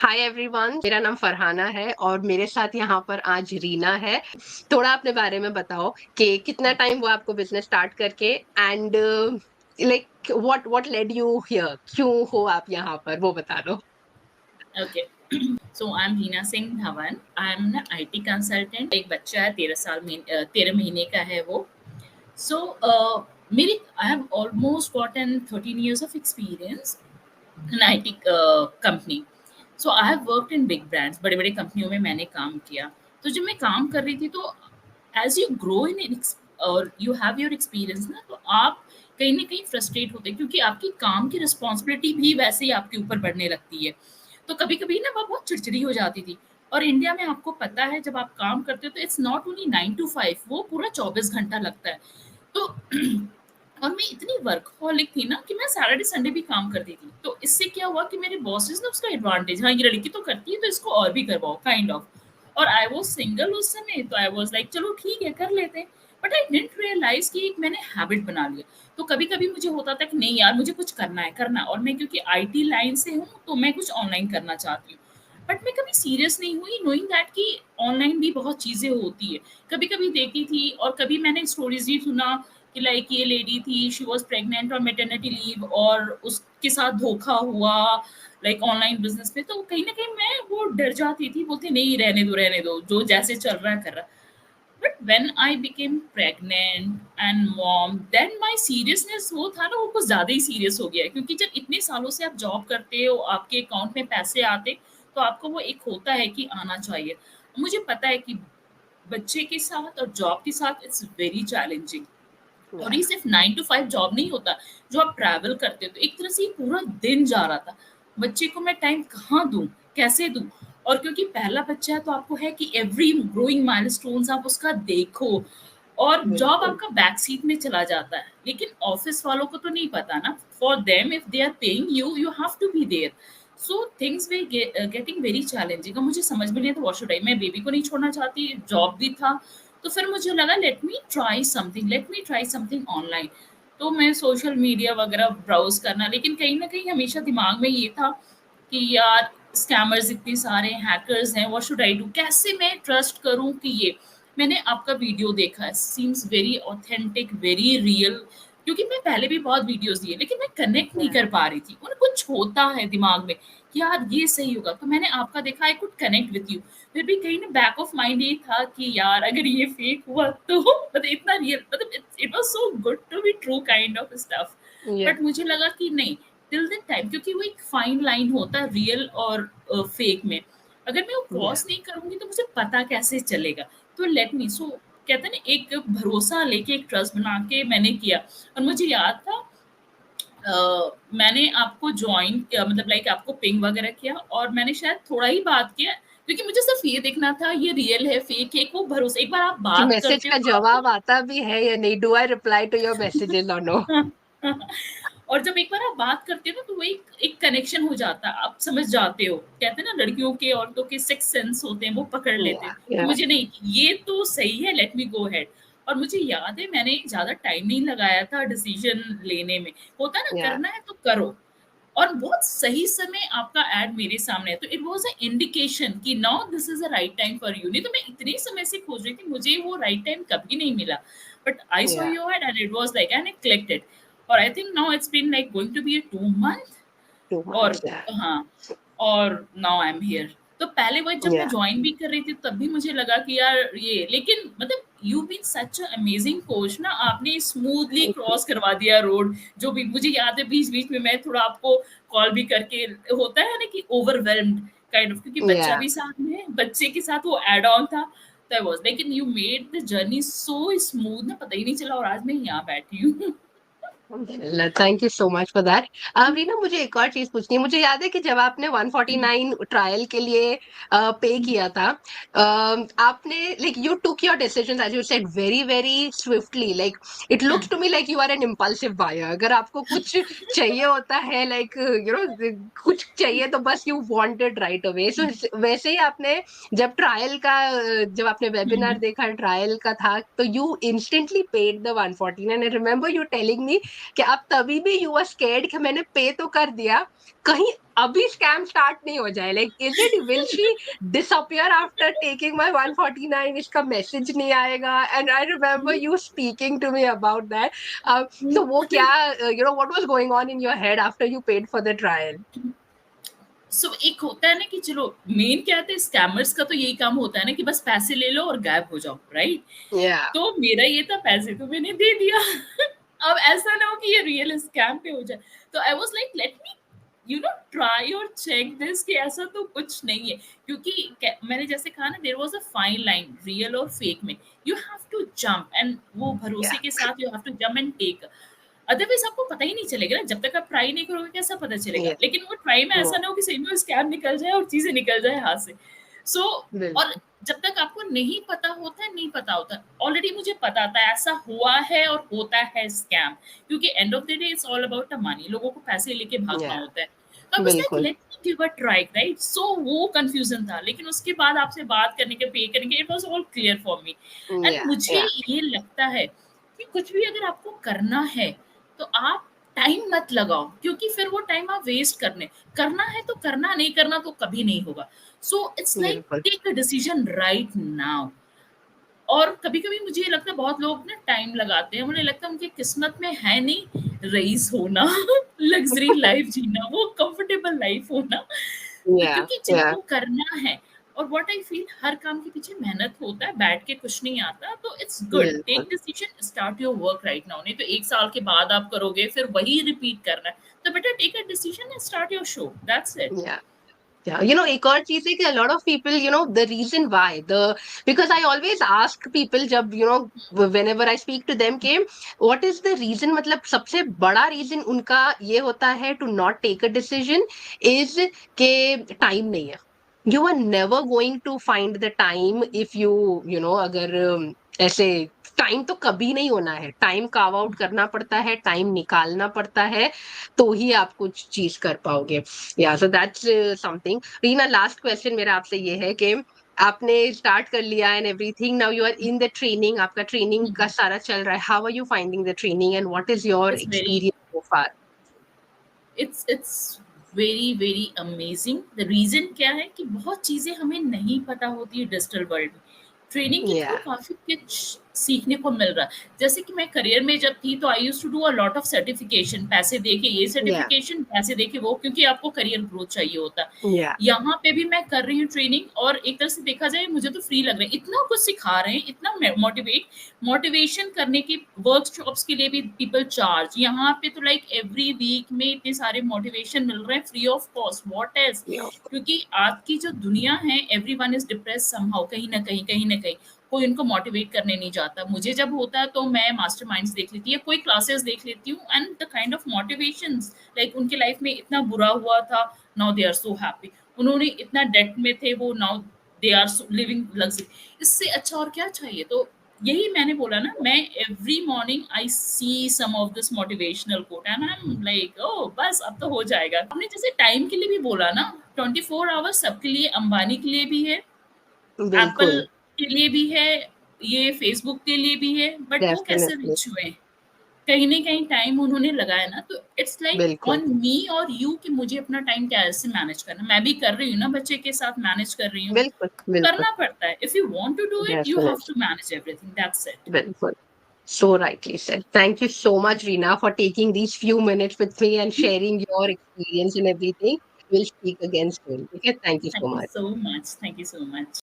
Hi everyone, मेरा नाम फरहाना है और मेरे साथ यहाँ पर आज रीना है। थोड़ा अपने बारे में बताओ कि कितना टाइम हुआ आपको बिजनेस स्टार्ट करके and like what led you here, क्यों हो आप यहाँ पर, वो बता दो। Okay. So I am Reena Singh Dhawan. I am ना आईटी कंसल्टेंट। एक बच्चा है 13 महीने का है वो। सो मेरी I have almost gotten 13 years of experience in IT company. So I have worked in big brands, बड़े बड़े कंपनियों में मैंने काम किया। तो जब मैं काम कर रही थी तो एज यू ग्रो इन और यू हैव योर एक्सपीरियंस ना, तो आप कहीं ना कहीं फ्रस्ट्रेट होते हैं क्योंकि आपकी काम की रिस्पॉन्सिबिलिटी भी वैसे ही आपके ऊपर बढ़ने लगती है। तो कभी कभी ना वो बहुत चिड़चिड़ी हो जाती थी। और इंडिया में आपको पता है जब आप काम करते हो तो इट्स नॉट ओनली 9 to 5, वो पूरा 24 घंटा लगता है। तो और मैं इतनी वर्कहॉलिक थी ना कि मैं सैटरडे संडे भी काम करती थी। तो इससे क्या हुआ कि मेरे बॉसेस ने उसका एडवांटेज, हाँ ये लड़की तो करती है तो इसको और भी करवाओ काइंड ऑफ। और आई वाज सिंगल उस समय, तो आई वाज लाइक चलो ठीक है कर लेते हैं। बट आई डिडंट रियलाइज कि एक मैंने हैबिट बना लिया। तो कभी कभी मुझे होता था कि नहीं यार मुझे कुछ करना है, और मैं क्योंकि आईटी लाइन से हूँ तो मैं कुछ ऑनलाइन करना चाहती हूँ। बट मैं कभी सीरियस नहीं हुई नोइंग दैट कि ऑनलाइन भी बहुत चीजें होती है। कभी कभी देखती थी और कभी मैंने स्टोरीज भी सुना कि लाइक ये लेडी थी, शी वाज प्रेग्नेंट और मैटरनिटी लीव और उसके साथ धोखा हुआ लाइक ऑनलाइन बिजनेस में। तो कहीं ना कहीं मैं वो डर जाती थी, बोलती नहीं रहने दो जो जैसे चल रहा है कर रहा। But when I became pregnant and mom, then my seriousness वो था ना, वो कुछ ज्यादा ही सीरियस हो गया है क्योंकि जब इतने सालों से आप जॉब करते हो, आपके अकाउंट में पैसे आते, तो आपको वो एक होता है कि आना चाहिए। मुझे पता है कि बच्चे के साथ और जॉब के साथ इट्स वेरी चैलेंजिंग। और ये सिर्फ 9 to 5 जॉब नहीं होता, जो आप ट्रैवल करते हो तो एक तरह से ये पूरा दिन जा रहा था। बच्चे को मैं टाइम कहाँ दूं, कैसे दूं? और क्योंकि पहला बच्चा है तो आपको है कि एवरी ग्रोइंग माइलस्टोन्स आप उसका देखो। और जॉब बिल्कुल। आपका बैक सीट में चला जाता है, लेकिन ऑफिस वालों को तो नहीं पता ना। For them if they are paying you, you have to be there. So things we getting very challenging. अब मुझे समझ में नहीं था व्हाट शुड आई, मैं बेबी को नहीं छोड़ना चाहती, जॉब भी था। तो फिर मुझे लगा let me try something online. तो मैं सोशल मीडिया वगैरह ब्राउज करना, लेकिन कहीं ना कहीं हमेशा दिमाग में ये था कि यार स्कैमर्स इतने सारे हैकर्स हैं, व्हाट शुड आई डू, कैसे मैं ट्रस्ट करूं कि ये। मैंने आपका वीडियो देखा है, seems very authentic, very real. क्योंकि मैं पहले भी बहुत वीडियोस दिए लेकिन मैं कनेक्ट नहीं कर पा रही थी, उन कुछ होता है दिमाग में कि यार ये सही होगा। तो मैंने आपका देखा, I could connect with you. फिर भी कहीं ना बैक ऑफ माइंड ये था कि यार अगर ये फेक हुआ तो मतलब इतना रियल, मतलब it was so good to be true kind of stuff. या बट मुझे लगा कि नहीं, टिल द टाइम, क्योंकि वो एक फाइन लाइन होता है रियल और फेक में। अगर मैं वो या क्रॉस नहीं करूंगी तो मुझे पता कैसे चलेगा? तो लेट मी सो, कहते हैं ना, एक भरोसा लेके एक ट्रस्ट बना के मैंने किया। और मुझे याद था मैंने आपको ज्वाइन किया, मतलब लाइक आपको पिंग वगैरह किया, और मैंने शायद थोड़ा ही बात किया क्योंकि मुझे सिर्फ ये देखना था ये रियल है फेक है, वो भरोसा। एक बार आप कि बात मैसेज करते हो का तो जवाब आपको आता भी है या नहीं, do I reply to your messages और नो। और जब एक बार आप बात करते हो ना तो वो एक एक कनेक्शन हो जाता है, आप समझ जाते हो। कहते हैं ना लड़कियों के औरतों के सिक्स सेंस होते हैं, वो पकड़ लेते या हैं। तो या मुझे नहीं, ये तो सही है, लेट मी गो हेड। और मुझे याद है मैंने ज्यादा टाइम नहीं लगाया था डिसीजन लेने में। होता है ना, या करना है तो करो। और बहुत सही समय आपका एड मेरे सामने है, तो इट वाज अ इंडिकेशन कि now this is a right time for you. नहीं तो मैं इतने समय से खोज रही थी, मुझे वो राइट टाइम कभी नहीं मिला। बट आई सॉ या your ad and it was like and I clicked it. और I think now it's been like going to be a 2 month। 2 months। और हाँ, और नाउ आई एम हियर। तो पहले वो जब मैं या ज्वाइन भी कर रही थी तब भी मुझे लगा कि यार ये, लेकिन मतलब you been such a amazing coach ना, आपने स्मूथली क्रॉस करवा दिया रोड। जो भी मुझे याद है बीच बीच में मैं थोड़ा आपको कॉल भी करके, होता है ना कि ओवरवेल्म्ड काइंड ऑफ, क्योंकि बच्चा या भी साथ में है, बच्चे के साथ वो एड ऑन था। तो आई वाज, लेकिन you made the journey so smooth ना, पता ही नहीं चला, और आज मैं यहाँ बैठी हूँ। Thank you so much for that. Reena, मुझे एक और चीज पूछनी है। मुझे याद है कि जब आपने 149 ट्रायल के लिए पे किया था, आपने like you took your decision as you said very very swiftly. Like it looks to me like you are an impulsive buyer. अगर आपको कुछ चाहिए होता है, लाइक यू नो कुछ चाहिए तो बस you want it right away. So वैसे ही आपने जब ट्रायल का जब आपने वेबिनार देखा ट्रायल का था, तो you instantly paid the 149 and I remember you telling me कि आप तभी भी यू आर स्कैर्ड कि मैंने पे तो कर दिया, कहीं अभी स्कैम स्टार्ट नहीं हो जाए, like is it will she disappear after taking my 149, इसका मैसेज नहीं आएगा? And I remember you speaking to me about that. तो वो क्या, you know, what was going on in your head after you paid for the trial? So एक होता है ना कि चलो मेन क्या है, स्कैमर्स का तो यही काम होता है ना कि बस पैसे ले लो और गायब हो जाओ, राइट? या तो मेरा ये था, पैसे तो मैंने दे दिया। अब ऐसा ना हो कि ये रियल स्कैम पे हो जाए। तो I was like let me try और चेक दिस कि ऐसा तो कुछ नहीं है, क्योंकि मैंने जैसे कहा ना, there was a fine line real और फेक में। You have to jump, and वो या भरोसे के साथ you have to jump and take. Otherwise आपको पता ही नहीं चलेगा ना, जब तक आप ट्राई नहीं करोगे कैसा पता चलेगा? या लेकिन वो ट्राई में ऐसा ना हो कि सही में स्कैम निकल जाए और चीजें निकल जाए हाथ से। सो और बिल्कुल। जब तक आपको नहीं पता होता है, नहीं पता होता, ऑलरेडी मुझे पता था ऐसा हुआ है और होता है स्कैम, क्योंकि end of the day it's all about the money, लोगों को पैसे लेके भागना या होता है। तो आई वाज लाइक बिल्कुल। Let me give a try, right? So वो कंफ्यूजन था, लेकिन उसके बाद आपसे बात करने के, पे करने के, it was all clear for me. And या मुझे या ये लगता है कि कुछ भी अगर आपको करना है तो आप टाइम मत लगाओ, क्योंकि फिर वो टाइम आप वेस्ट करना है तो करना, नहीं करना तो कभी नहीं होगा। सो इट्स लाइक बिल्कुल। Take a decision right now. और कभी-कभी मुझे ये लगता है बहुत लोग ना टाइम लगाते हैं, मुझे लगता है उनकी किस्मत में है नहीं रईस होना, लग्ज़री लाइफ़ जीना, वो कंफर्टेबल लाइफ़ होना। या क्योंकि या जिनको करना है, और व्हाट आई फील, हर काम के पीछे मेहनत होता है, बैठ के कुछ नहीं आता। तो इट्स गुड, टेक बिल्कुल। Decision, start your work right now. नहीं तो 1 साल के बाद आप करोगे, फिर वही रिपीट करना है। तो better take a decision and start your show, that's it. या Yeah, you know, एक और चीज है कि a lot of people, you know, the reason why because I always ask people जब, you know, whenever I speak to them कि what is the reason, मतलब सबसे बड़ा reason उनका ये होता है to not take a decision is कि time नहीं है। You are never going to find the time if you know, अगर ऐसे टाइम तो कभी नहीं होना है, टाइम कार्व आउट करना पड़ता है, टाइम निकालना पड़ता है, तो ही आप कुछ चीज कर पाओगे। या so that's something. Reena, last question मेरा आपसे ये है कि आपने स्टार्ट कर लिया and everything, now you are in the training, आपका ट्रेनिंग का सारा चल रहा है, how are you finding the training and what is your it's very experience so far? It's very very amazing. The reason क्या है कि बहुत चीजें हमें नहीं पता होती है डिजिटल वर्ल्ड में। ट्रेनिंग के थ्रू या काफी कुछ सीखने को मिल रहा है। जैसे कि मैं करियर में जब थी तो I use to do a lot of certification, पैसे देके ये या सर्टिफिकेशन, पैसे देके वो, क्योंकि आपको करियर ग्रोथ चाहिए होता है। या यहाँ पे भी मैं कर रही हूँ ट्रेनिंग, और एक तरह से देखा जाए मुझे तो फ्री लग रहा है, इतना कुछ सिखा रहे हैं, इतना मोटिवेशन करने की वर्कशॉप्स के लिए भी पीपल चार्ज। यहाँ पे तो लाइक एवरी वीक में इतने सारे मोटिवेशन मिल रहे हैं free of cost, what else? क्योंकि आज की जो दुनिया है, एवरीवन इज डिप्रेस समहाउ, कहीं ना कहीं, कहीं ना कहीं कोई उनको मोटिवेट करने नहीं जाता। मुझे जब होता है तो मैं मास्टरमाइंड्स देख लेती हूँ, कोई क्लासेस देख लेती हूँ, and the kind of motivations, like उनके लाइफ में इतना बुरा हुआ था, now they are so happy. उन्होंने इतना डेट में थे, वो now they are living luxury. इससे अच्छा और क्या चाहिए? तो यही मैंने बोला ना, मैं every morning I see some of this motivational quote and I am like oh बस अब तो हो जाएगा। हमने जैसे टाइम के लिए भी बोला ना, 24 आवर्स सबके लिए, अंबानी के लिए भी है, एप्पल बिल्कुल। के लिए भी है, ये फेसबुक के लिए भी है, बट वो कैसे डेफिनेटली। रिच हुए? कहीं न कहीं टाइम उन्होंने लगाया ना। तो इट्स लाइक बिल्कुल। ऑन मी और यू कि मुझे अपना टाइम कैसे मैनेज करना है। मैं भी कर रही हूँ ना, बच्चे के साथ मैनेज कर रही हूँ, बिल्कुल। तो बिल्कुल। करना पड़ता है। If you want to do it, you have definitely. To manage everything, that's it. बिल्कुल। So rightly said. Thank you so much, Reena, for taking these few minutes with me and sharing your experience and everything. We'll speak again soon. Okay, thank you so thank you much. So much, thank you so much.